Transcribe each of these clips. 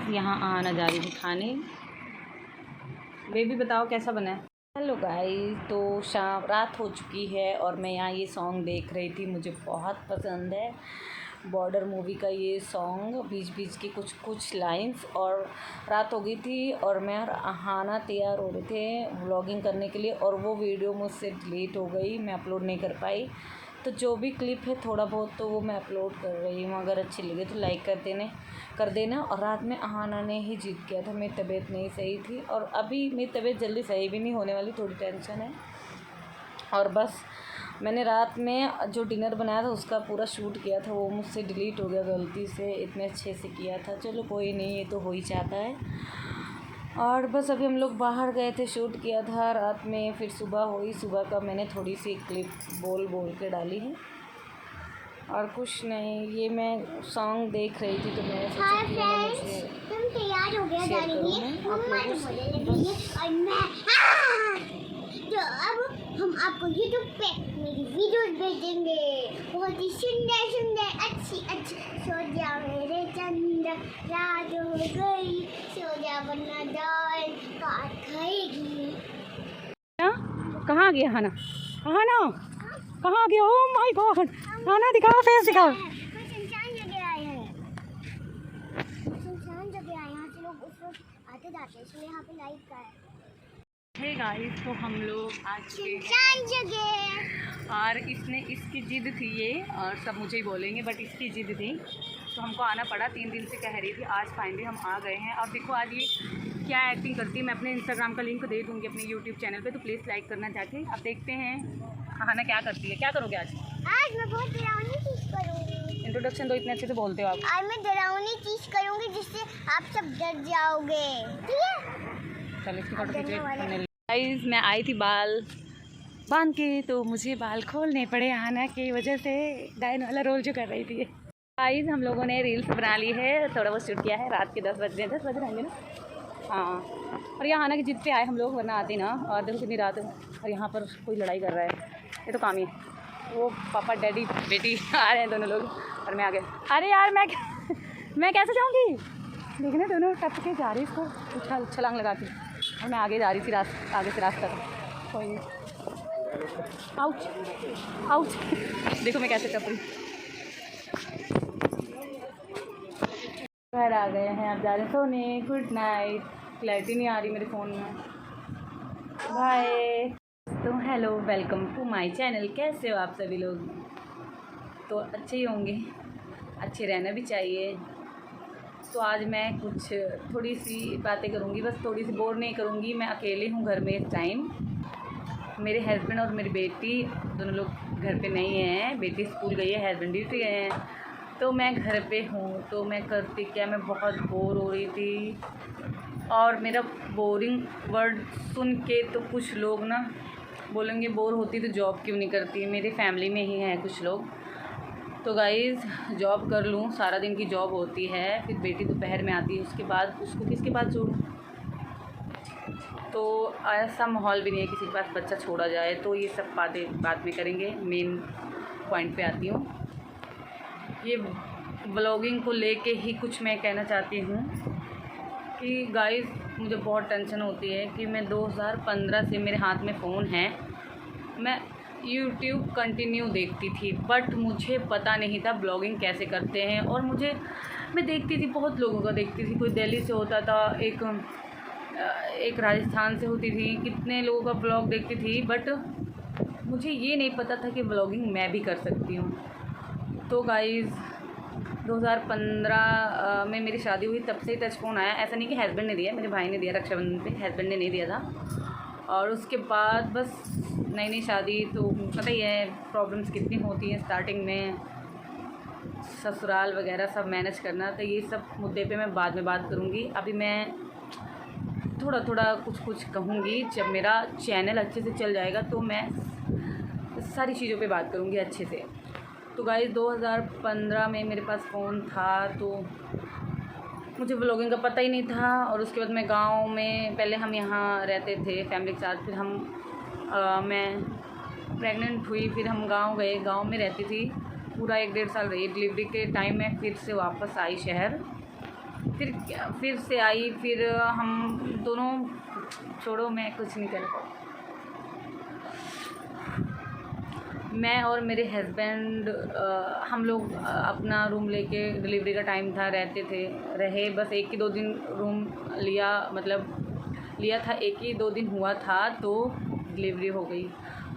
यहाँ आना जा रही थी खाने। बेबी बताओ कैसा बना है। हेलो गाइस, तो शाम रात हो चुकी है और मैं यहाँ ये सॉन्ग देख रही थी। मुझे बहुत पसंद है बॉर्डर मूवी का ये सॉन्ग, बीच बीच की कुछ कुछ लाइंस। और रात हो गई थी और मैं और अहाना तैयार हो रहे थे व्लॉगिंग करने के लिए, और वो वीडियो मुझसे डिलीट हो गई, मैं अपलोड नहीं कर पाई। तो जो भी क्लिप है थोड़ा बहुत तो वो मैं अपलोड कर रही हूँ। अगर अच्छी लगे तो लाइक कर देना। और रात में अहाना ने ही जीत किया था, मेरी तबीयत नहीं सही थी और अभी मेरी तबीयत जल्दी सही भी नहीं होने वाली, थोड़ी टेंशन है। और बस मैंने रात में जो डिनर बनाया था उसका पूरा शूट किया था, वो मुझसे डिलीट हो गया गलती से। इतने अच्छे से किया था, चलो कोई नहीं, ये तो हो ही जाता है। और बस अभी हम लोग बाहर गए थे, शूट किया था रात में, फिर सुबह हुई। सुबह का मैंने थोड़ी सी क्लिप बोल के डाली है और कुछ नहीं। ये मैं सॉन्ग देख रही थी तो मैं सोचा कि मुझे तुम तैयार हो गया जाने के लिए, तो अब हम आपको YouTube पे मेरी वीडियोस भेजेंगे, बहुत ही सुंदर सुंदर अच्छी। सो जा मेरे चंदा, रात हो गई, सो जा वरना दाल काट खाएगी। कहाँ गया हाना? कहाँ गया? ओह माय गॉड, हाना दिखाओ, फेस दिखाओ। सुनसान जगह आए हैं, सुनसान जगह आए, यहाँ से लोग उस वक्त आते जाते हैं, इसलिए यहाँ पे लाइट का है। हे गाइस, तो हम लोग आज सुनसान जगह, और इसकी ज़िद थी ये, और सब मुझे ही बोलेंगे बट इसकी ज़िद थी तो हमको आना पड़ा। 3 दिन से कह रही थी, आज फाइनली हम आ गए हैं। और देखो आज ये क्या एक्टिंग करती है। मैं अपने इंस्टाग्राम का लिंक दे दूँगी अपने यूट्यूब चैनल पे, तो प्लीज़ लाइक करना जाके। अब देखते हैं हाना क्या करती है। क्या करोगे आज? आज मैं बहुत डरावनी चीज़ करूँगी। इंट्रोडक्शन तो इतने अच्छे से बोलते हो आप। आज मैं डरावनी चीज़ करूँगी जिससे आप सब डर जाओगे, ठीक है? चलो इसकी फोटो खींचे। गाइस, मैं आई थी बाल बांध के, तो मुझे बाल खोलने पड़े हाना की वजह से, डायन वाला रोल जो कर रही थी। गाइस, हम लोगों ने रील्स बना ली है, थोड़ा बहुत शूट किया है। रात के 10 बज रहे होंगे ना। हाँ, और यहाँ हाना की जिद पे आए हम लोग, वरना आते ना। और देखो कितनी रात है और यहाँ पर कोई लड़ाई कर रहा है, ये तो काम ही है। वो पापा डैडी बेटी आ रहे हैं दोनों लोग और मैं आ गए। अरे यार मैं कैसे जाऊँगी? देखने दोनों टप के जा रही इसको छलांग लगा के, और मैं आगे जा रही थी आगे से रास्ता। कोई नहीं, आउच देखो मैं कैसे टप रही। घर आ गए हैं, अब जा रहे हैं सोने। Good night. क्लैरिटी नहीं आ रही मेरे फ़ोन में। बाय। तो hello, welcome to my channel. कैसे हो आप सभी लोग? तो अच्छे ही होंगे, अच्छे रहना भी चाहिए। तो आज मैं कुछ थोड़ी सी बातें करूँगी, बस थोड़ी सी, बोर नहीं करूँगी। मैं अकेले हूँ घर में इस टाइम। मेरे हस्बैंड और मेरी बेटी दोनों लोग घर पे नहीं हैं। बेटी स्कूल गई है, हस्बैंड ड्यूटी गए हैं, तो मैं घर पे हूँ। तो मैं करती क्या, मैं बहुत बोर हो रही थी। और मेरा बोरिंग वर्ड सुन के तो कुछ लोग ना बोलेंगे बोर होती तो जॉब क्यों नहीं करती। मेरी फैमिली में ही हैं कुछ लोग। तो गाइज़, जॉब कर लूँ, सारा दिन की जॉब होती है, फिर बेटी दोपहर में आती है, उसके बाद उसको किसके पास छोड़ूँ? तो ऐसा माहौल भी नहीं है किसी के पास बच्चा छोड़ा जाए। तो ये सब बातें बाद में करेंगे। मेन पॉइंट पे आती हूँ। ये ब्लॉगिंग को लेके ही कुछ मैं कहना चाहती हूँ कि गाइस, मुझे बहुत टेंशन होती है कि मैं 2015 से मेरे हाथ में फ़ोन है। मैं यूट्यूब कंटिन्यू देखती थी, बट मुझे पता नहीं था ब्लॉगिंग कैसे करते हैं। और मैं देखती थी, बहुत लोगों का देखती थी। कोई दिल्ली से होता था, एक राजस्थान से होती थी, कितने लोगों का ब्लॉग देखती थी, बट मुझे ये नहीं पता था कि ब्लॉगिंग मैं भी कर सकती हूँ। तो गाइज़, 2015 में मेरी शादी हुई, तब से ही टच फ़ोन आया। ऐसा नहीं कि हस्बैंड ने दिया, मेरे भाई ने दिया रक्षाबंधन पे, हस्बैंड ने नहीं दिया था। और उसके बाद बस नई शादी, तो पता ही है प्रॉब्लम्स कितनी होती हैं स्टार्टिंग में, ससुराल वगैरह सब मैनेज करना। तो ये सब मुद्दे पे मैं बाद में बात करूँगी। अभी मैं थोड़ा कुछ कहूँगी। जब मेरा चैनल अच्छे से चल जाएगा तो मैं सारी चीज़ों पे बात करूँगी अच्छे से। तो गाइस, 2015 में मेरे पास फ़ोन था, तो मुझे व्लॉगिंग का पता ही नहीं था। और उसके बाद मैं गांव में, पहले हम यहाँ रहते थे फैमिली के साथ, फिर मैं प्रेग्नेंट हुई, फिर हम गांव गए, गांव में रहती थी पूरा 1-1.5 साल रही। डिलीवरी के टाइम में फिर से वापस आई शहर। फिर से आई, फिर हम दोनों, छोड़ो मैं कुछ नहीं कर पाऊँ। मैं और मेरे हस्बैंड हम लोग अपना रूम लेके, डिलीवरी का टाइम था, रहे बस 1 ही 2 दिन रूम लिया, मतलब लिया था, 1 ही 2 दिन हुआ था तो डिलीवरी हो गई।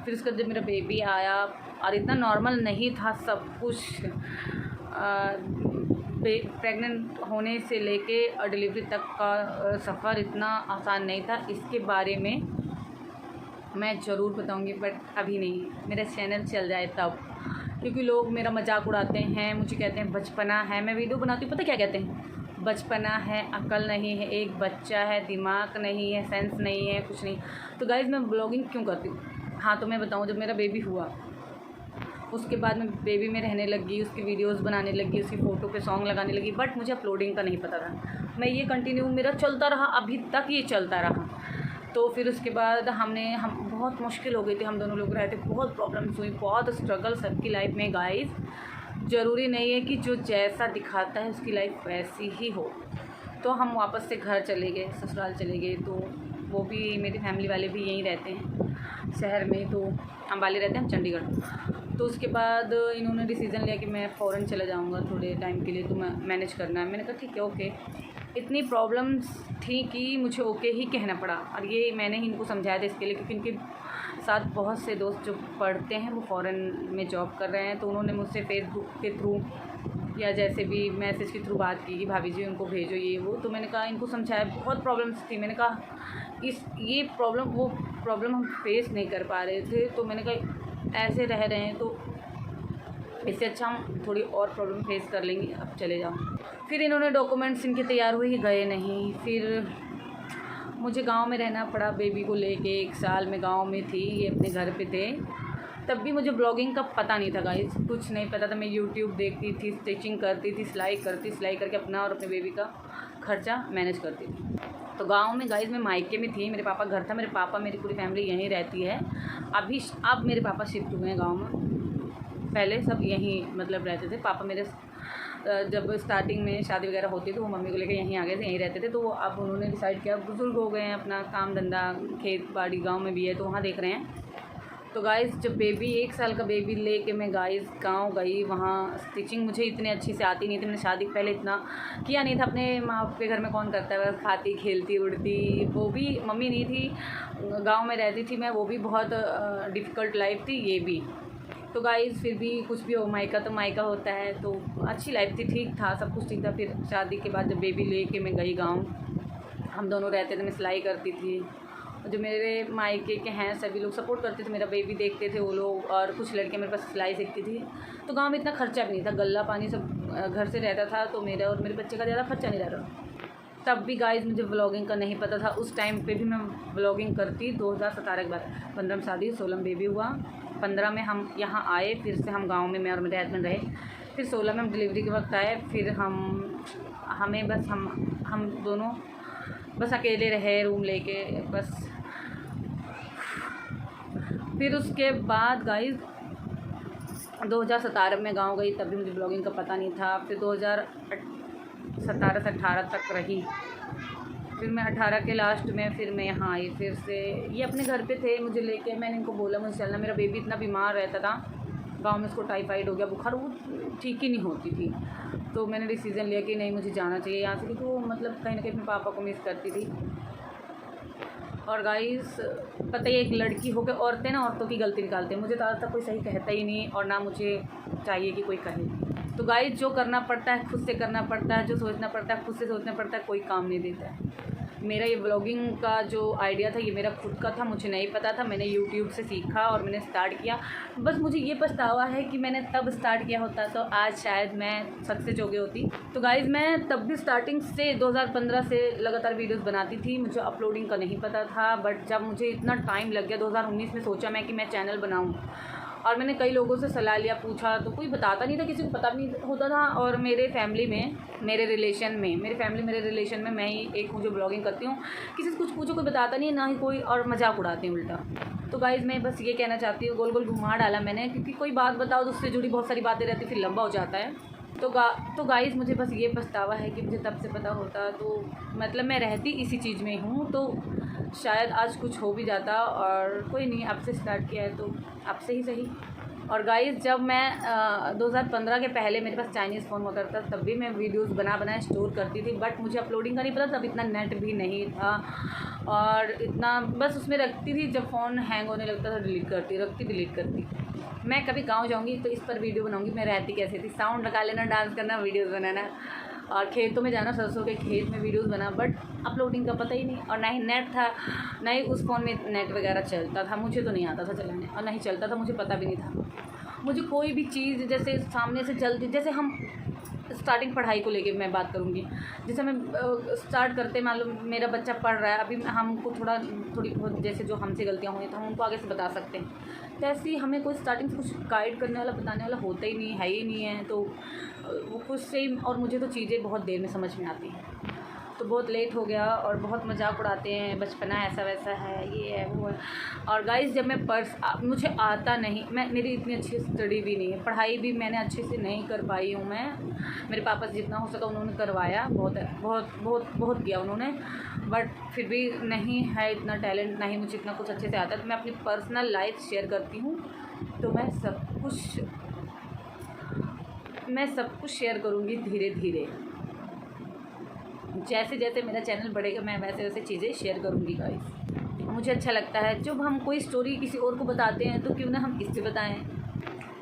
फिर उसका जब मेरा बेबी आया, और इतना नॉर्मल नहीं था सब कुछ, प्रेग्नेंट होने से लेके और डिलीवरी तक का सफ़र इतना आसान नहीं था। इसके बारे में मैं ज़रूर बताऊंगी, बट अभी नहीं, मेरा चैनल चल जाए तब, क्योंकि लोग मेरा मजाक उड़ाते हैं, मुझे कहते हैं बचपना है। मैं वीडियो बनाती हूँ, पता क्या कहते हैं, बचपना है, अकल नहीं है, एक बच्चा है, दिमाग नहीं है, सेंस नहीं है, कुछ नहीं। तो गाइज़ मैं ब्लॉगिंग क्यों करती हूँ? हाँ तो मैं बताऊँ, जब मेरा बेबी हुआ उसके बाद मैं बेबी में रहने लगी, उसकी वीडियोस बनाने लगी, उसकी फ़ोटो पे सॉन्ग लगाने लगी, बट मुझे अपलोडिंग का नहीं पता था। मैं ये कंटिन्यू मेरा चलता रहा, अभी तक ये चलता रहा। तो फिर उसके बाद हम बहुत मुश्किल हो गई थी, हम दोनों लोग रहते, बहुत प्रॉब्लम्स हुई, बहुत स्ट्रगल सबकी लाइफ में गाइस। ज़रूरी नहीं है कि जो जैसा दिखाता है उसकी लाइफ वैसी ही हो। तो हम वापस से घर चले गए, ससुराल चले गए। तो वो भी, मेरी फैमिली वाले भी यहीं रहते हैं शहर में, तो हम वाले रहते हैं हम चंडीगढ़। तो उसके बाद इन्होंने डिसीज़न लिया कि मैं फ़ौरन चला जाऊँगा थोड़े टाइम के लिए, तो मैं मैनेज करना है। मैंने कहा ठीक है, ओके। इतनी प्रॉब्लम्स थी कि मुझे ओके ही कहना पड़ा, और ये मैंने ही इनको समझाया था इसके लिए, क्योंकि इनके साथ बहुत से दोस्त जो पढ़ते हैं वो फ़ॉरेन में जॉब कर रहे हैं। तो उन्होंने मुझसे फेसबुक के थ्रू या जैसे भी मैसेज के थ्रू बात की कि भाभी जी उनको भेजो ये वो। तो मैंने कहा, इनको समझाया, बहुत प्रॉब्लम्स थी। मैंने कहा ये प्रॉब्लम वो प्रॉब्लम हम फेस नहीं कर पा रहे थे। तो मैंने कहा ऐसे रह रहे हैं तो इससे अच्छा हम थोड़ी और प्रॉब्लम फेस कर लेंगे, अब चले जाओ। फिर इन्होंने डॉक्यूमेंट्स इनके तैयार हुए, गए नहीं। फिर मुझे गांव में रहना पड़ा बेबी को लेके। 1 साल में गांव में थी, ये अपने घर पे थे। तब भी मुझे ब्लॉगिंग का पता नहीं था गाइस, कुछ नहीं पता था। मैं यूट्यूब देखती थी, स्टिचिंग करती थी, सिलाई करके अपना और अपने बेबी का खर्चा मैनेज करती थी। तो गांव में गाइस मैं मायके में थी, मेरे पापा घर था, मेरे पापा मेरी पूरी फैमिली यहीं रहती है। अब मेरे पापा शिफ्ट हुए हैं गाँव में, पहले सब यहीं मतलब रहते थे। पापा मेरे जब स्टार्टिंग में शादी वगैरह होती तो वो मम्मी को लेकर यहीं आ गए थे, यहीं रहते थे। तो अब उन्होंने डिसाइड किया, बुज़ुर्ग हो गए हैं, अपना काम धंधा, खेत बाड़ी गांव में भी है, तो वहाँ देख रहे हैं। तो गाइस जब बेबी 1 साल का बेबी लेके मैं गाइस गांव गई, वहाँ स्टिचिंग मुझे इतनी अच्छी से आती नहीं थी। मैंने शादी के पहले इतना किया नहीं था। अपने माँ बाप के घर में कौन करता है, बस खाती खेलती उड़ती। वो भी मम्मी नहीं थी, गाँव में रहती थी मैं, वो भी बहुत डिफ़िकल्ट लाइफ थी ये भी। तो गाइस फिर भी कुछ भी हो, मायका तो मायका होता है। तो अच्छी लाइफ थी, ठीक था, सब कुछ ठीक था। फिर शादी के बाद जब बेबी लेके मैं गई गांव, हम दोनों रहते थे, मैं सिलाई करती थी। जो मेरे मायके के हैं सभी लोग सपोर्ट करते थे, मेरा बेबी देखते थे वो लोग, और कुछ लड़कियां मेरे पास सिलाई सीखती थी। तो गांव में इतना खर्चा भी नहीं था, गल्ला पानी सब घर से रहता था। तो मेरा और मेरे बच्चे का ज़्यादा खर्चा नहीं रहता। तब भी गाइस मुझे व्लॉगिंग का नहीं पता था। उस टाइम पे भी मैं व्लॉगिंग करती। 2017 के बाद 15 में शादी, 16 में बेबी हुआ, 15 में हम यहाँ आए, फिर से हम गांव में मैं और मेरे हस्बैंड रहे। फिर 16 में हम डिलीवरी के वक्त आए। फिर हमें बस हम दोनों बस अकेले रहे रूम लेके बस। फिर उसके बाद गाइस 2017 में गांव गई, तब भी मुझे ब्लॉगिंग का पता नहीं था। फिर 2017 से 18 तक रही। फिर मैं 18 के लास्ट में फिर मैं यहाँ आई। फिर से ये अपने घर पे थे, मुझे लेके, मैंने इनको बोला मुझे चलना। मेरा बेबी इतना बीमार रहता था गांव में, उसको टाइफाइड हो गया, बुखार, वो ठीक ही नहीं होती थी। तो मैंने डिसीज़न लिया कि नहीं मुझे जाना चाहिए यहाँ से, क्योंकि वो मतलब कहीं ना कहीं अपने पापा को मिस करती थी। और गाइस पता ही, एक लड़की हो के औरतें ना औरतों की गलती निकालते हैं। मुझे तो आज तक कोई सही कहता ही नहीं, और ना मुझे चाहिए कि कोई कहे। तो गाइस जो करना पड़ता है खुद से करना पड़ता है, जो सोचना पड़ता है खुद से सोचना पड़ता है, कोई काम नहीं देता है। मेरा ये ब्लॉगिंग का जो आइडिया था ये मेरा खुद का था, मुझे नहीं पता था। मैंने यूट्यूब से सीखा और मैंने स्टार्ट किया। बस मुझे ये पछतावा है कि मैंने तब स्टार्ट किया होता तो आज शायद मैं सक्सेस हो गई होती। तो गाइज़ मैं तब भी स्टार्टिंग से 2015 से लगातार वीडियोस बनाती थी। मुझे अपलोडिंग का नहीं पता था, बट जब मुझे इतना टाइम लग गया 2019 में सोचा मैं कि मैं चैनल बनाऊँ। और मैंने कई लोगों से सलाह लिया, पूछा, तो कोई बताता नहीं था, किसी को पता भी नहीं होता था। और मेरे फैमिली में, मेरे रिलेशन में मैं ही एक हूँ जो ब्लॉगिंग करती हूँ। किसी से कुछ पूछो कोई बताता नहीं है, ना ही कोई, और मजाक उड़ाते हैं उल्टा। तो गाइज़ मैं बस ये कहना चाहती हूँ, गोल गोल घुमा डाला मैंने, क्योंकि कोई बात बताओ तो उससे जुड़ी बहुत सारी बातें रहती, फिर लंबा हो जाता है। तो गाइस मुझे बस ये पछतावा है कि मुझे तब से पता होता, तो मतलब मैं रहती इसी चीज़ में हूँ, तो शायद आज कुछ हो भी जाता। और कोई नहीं, आपसे स्टार्ट किया है तो आपसे ही सही। और गाइस जब मैं 2015 के पहले मेरे पास चाइनीज़ फ़ोन होता था, तब भी मैं वीडियोस बना स्टोर करती थी, बट मुझे अपलोडिंग का नहीं पता, तब इतना नेट भी नहीं था और इतना बस उसमें रखती थी। जब फ़ोन हैंग होने लगता था डिलीट करती। मैं कभी गाँव जाऊँगी तो इस पर वीडियो बनाऊँगी मैं रहती कैसे थी, साउंड लगा लेना, डांस करना, वीडियोज़ बनाना और खेतों में जाना, सरसों के खेत में वीडियोस बना, बट अपलोडिंग का पता ही नहीं। और ना ही नेट था, ना ही उस फ़ोन में नेट वगैरह चलता था, मुझे तो नहीं आता था चलाने, और ना ही चलता था, मुझे पता भी नहीं था। मुझे कोई भी चीज़ जैसे सामने से चलती, जैसे हम स्टार्टिंग पढ़ाई को लेके मैं बात करूँगी, जैसे मैं स्टार्ट करते मान लो मेरा बच्चा पढ़ रहा है, अभी हमको थोड़ी बहुत जैसे जो हमसे गलतियाँ हुई तो हम उनको आगे से बता सकते हैं, तो ऐसे ही हमें कोई स्टार्टिंग से कुछ गाइड करने वाला बताने वाला होता ही नहीं है ही नहीं है, तो वो खुद से ही। और मुझे तो चीज़ें बहुत देर में समझ में आती हैं, तो बहुत लेट हो गया और बहुत मजाक उड़ाते हैं, बचपना ऐसा वैसा है, ये है वो है। और गाइस जब मैं मुझे आता नहीं, मेरी इतनी अच्छी स्टडी भी नहीं है, पढ़ाई भी मैंने अच्छे से नहीं कर पाई हूँ मैं। मेरे पापा से जितना हो सका उन्होंने करवाया, बहुत किया उन्होंने, बट फिर भी नहीं है इतना टैलेंट, नहीं मुझे इतना कुछ अच्छे से आता। तो मैं अपनी पर्सनल लाइफ शेयर करती हूँ, तो मैं सब कुछ शेयर करूँगी धीरे धीरे, जैसे जैसे मेरा चैनल बढ़ेगा मैं वैसे वैसे चीज़ें शेयर करूँगी गाइस। मुझे अच्छा लगता है जब हम कोई स्टोरी किसी और को बताते हैं, तो क्यों ना हम इससे बताएं।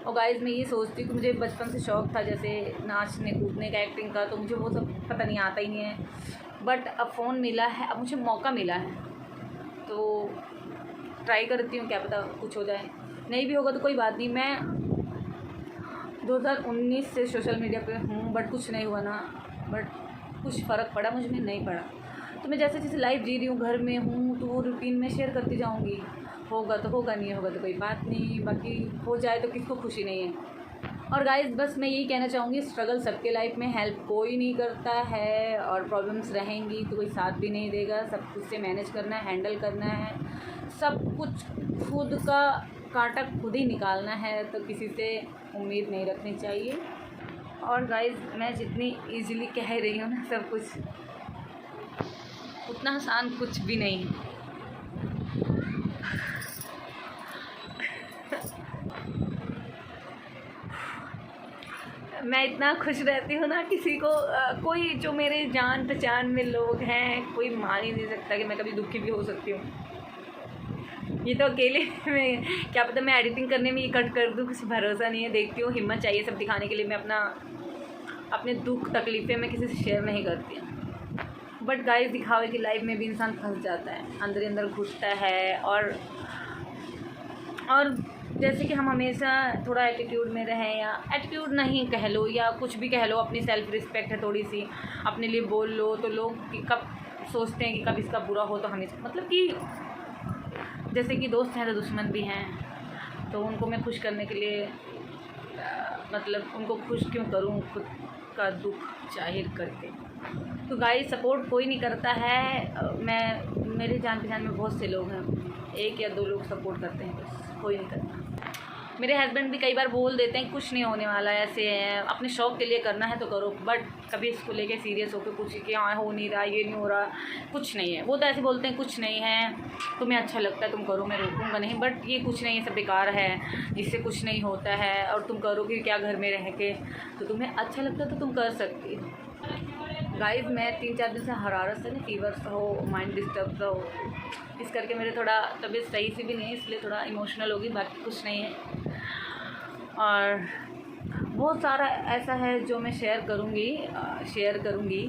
और गाइस मैं ये सोचती हूँ कि मुझे बचपन से शौक़ था जैसे नाचने कूदने का, एक्टिंग का, तो मुझे वो सब पता नहीं आता ही नहीं है, बट अब फ़ोन मिला है, अब मुझे मौका मिला है, तो ट्राई करती हूँ, क्या पता कुछ हो जाए, नहीं भी होगा तो कोई बात नहीं। मैं 2019 से सोशल मीडिया पे हूँ, बट कुछ नहीं हुआ ना, बट कुछ फ़र्क पड़ा मुझ में नहीं पड़ा, तो मैं जैसे जैसे लाइफ जी रही हूँ, घर में हूँ, तो वो रूटीन में शेयर करती जाऊँगी, होगा तो होगा, नहीं होगा तो कोई बात नहीं, बाकी हो जाए तो किसको खुशी नहीं है। और गाइस बस मैं यही कहना चाहूँगी, स्ट्रगल सबके लाइफ में, हेल्प कोई नहीं करता है, और प्रॉब्लम्स रहेंगी तो कोई साथ भी नहीं देगा, सब कुछ से मैनेज करना है, हैंडल करना है, सब कुछ खुद का कांटा खुद ही निकालना है, तो किसी से उम्मीद नहीं रखनी चाहिए। और गाइस मैं जितनी इजीली कह रही हूँ ना सब कुछ, उतना आसान कुछ भी नहीं है। मैं इतना खुश रहती हूँ ना, किसी को कोई जो मेरे जान पहचान में लोग हैं, कोई मान ही नहीं सकता कि मैं कभी दुखी भी हो सकती हूँ। ये तो अकेले में क्या पता मैं एडिटिंग करने में ये कट कर दूँ, कुछ भरोसा नहीं है। देखती हूँ, हिम्मत चाहिए सब दिखाने के लिए। मैं अपने दुख तकलीफ़ें मैं किसी से शेयर नहीं करती, बट गाइस दिखावे की लाइफ में भी इंसान फंस जाता है, अंदर अंदर घुसता है। और जैसे कि हम हमेशा थोड़ा एटीट्यूड में रहें, या एटीट्यूड नहीं कह लो या कुछ भी कह लो, अपनी सेल्फ़ रिस्पेक्ट है थोड़ी सी, अपने लिए बोल लो, तो लोग कब सोचते हैं कि कब इसका बुरा हो तो हमें, मतलब कि जैसे कि दोस्त हैं तो दुश्मन भी हैं, तो उनको मैं खुश करने के लिए मतलब उनको खुश क्यों करूं खुद का दुख जाहिर करके। तो गाइस सपोर्ट कोई नहीं करता है। मेरे जान पहचान में बहुत से लोग हैं, 1 या 2 लोग सपोर्ट करते हैं, बस कोई नहीं करता। मेरे हस्बैंड भी कई बार बोल देते हैं कुछ नहीं होने वाला, ऐसे है, अपने शौक़ के लिए करना है तो करो, बट कभी इसको लेके सीरियस होकर कुछ कि हाँ हो नहीं रहा, ये नहीं हो रहा, कुछ नहीं है। वो तो ऐसे बोलते हैं कुछ नहीं है, तुम्हें अच्छा लगता है तुम करो, मैं रोकूंगा नहीं, बट ये कुछ नहीं है, सब बेकार है, इससे कुछ नहीं होता है, और तुम करोगे क्या घर में रह के, तो तुम्हें अच्छा लगता है तो तुम कर सकती हो। गाइस मैं 3-4 दिन से हरारत से ना, फीवर सा हो, माइंड डिस्टर्ब सा हो, इस करके मेरे थोड़ा तबीयत सही से भी नहीं है, इसलिए थोड़ा इमोशनल होगी, बाकी कुछ नहीं है। और बहुत सारा ऐसा है जो मैं शेयर करूँगी,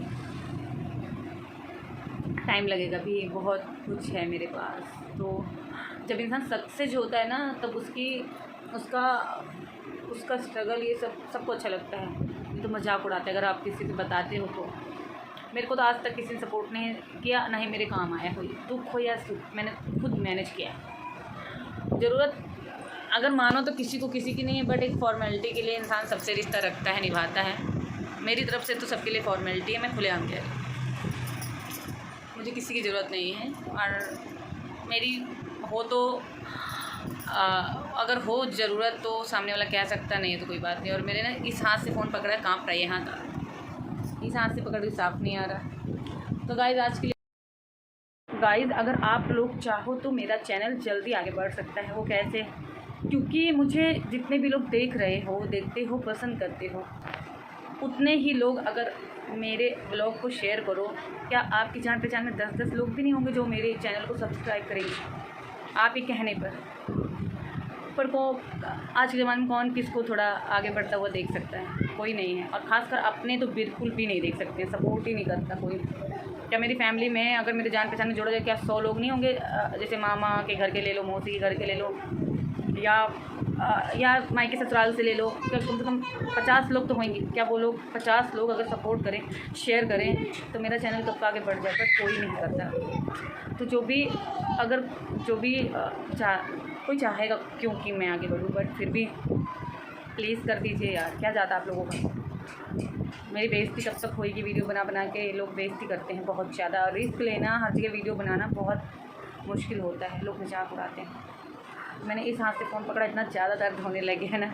टाइम लगेगा भी, बहुत कुछ है मेरे पास। तो जब इंसान सक्सेस होता है ना, तब उसका स्ट्रगल ये सबको अच्छा लगता है, ये तो मजाक उड़ाते हैं अगर आप किसी से बताते हो तो। मेरे को तो आज तक किसी ने सपोर्ट नहीं किया, ना ही मेरे काम आया, कोई दुख हो या सुख मैंने खुद मैनेज किया। ज़रूरत अगर मानो तो किसी को किसी की नहीं है, बट एक फॉर्मेलिटी के लिए इंसान सबसे रिश्ता रखता है, निभाता है। मेरी तरफ से तो सबके लिए फॉर्मेलिटी है, मैं खुलेआम कह रही हूँ, मुझे किसी की ज़रूरत नहीं है। और मेरी हो तो अगर हो ज़रूरत तो सामने वाला कह सकता, नहीं है तो कोई बात नहीं। और मेरे ना इस हाथ से फ़ोन पकड़ा है, काँप रहा है ये हाथ, इस हाथ से पकड़ के साफ नहीं आ रहा। तो गाइज़ आज के लिए गाइज़ अगर आप लोग चाहो तो मेरा चैनल जल्दी आगे बढ़ सकता है। वो कैसे? क्योंकि मुझे जितने भी लोग देख रहे हो, देखते हो, पसंद करते हो, उतने ही लोग अगर मेरे ब्लॉग को शेयर करो, क्या आपकी जान पहचान में 10-10 लोग भी नहीं होंगे जो मेरे चैनल को सब्सक्राइब करेंगे आप ही कहने पर को आज के ज़माने में कौन किसको थोड़ा आगे बढ़ता हुआ देख सकता है? कोई नहीं है। और ख़ासकर अपने तो बिल्कुल भी नहीं देख सकते, सपोर्ट ही नहीं करता कोई। क्या मेरी फैमिली में अगर मेरे जान पहचान में जोड़ा जाए, क्या 100 लोग नहीं होंगे? जैसे मामा के घर के ले लो, मौसी के घर के ले लो, या मायके ससुराल से ले लो, क्या कम से कम 50 लोग तो होंगे। क्या वो लोग 50 लोग अगर सपोर्ट करें, शेयर करें, तो मेरा चैनल कब का आगे बढ़ जाए? पर कोई नहीं करता। तो जो भी अगर जो भी कोई चाहेगा क्योंकि मैं आगे बढ़ूँ, बट फिर भी प्लीज़ कर दीजिए यार, क्या जाता आप लोगों का। मेरी बेइज्जती कब तक होएगी? वीडियो बना बना के लोग बेइज्जती करते हैं बहुत ज़्यादा। रिस्क लेना, हर जगह वीडियो बनाना बहुत मुश्किल होता है, लोग मजाक उड़ाते हैं। मैंने इस हाथ से फ़ोन पकड़ा, इतना ज़्यादा दर्द होने लगे है ना।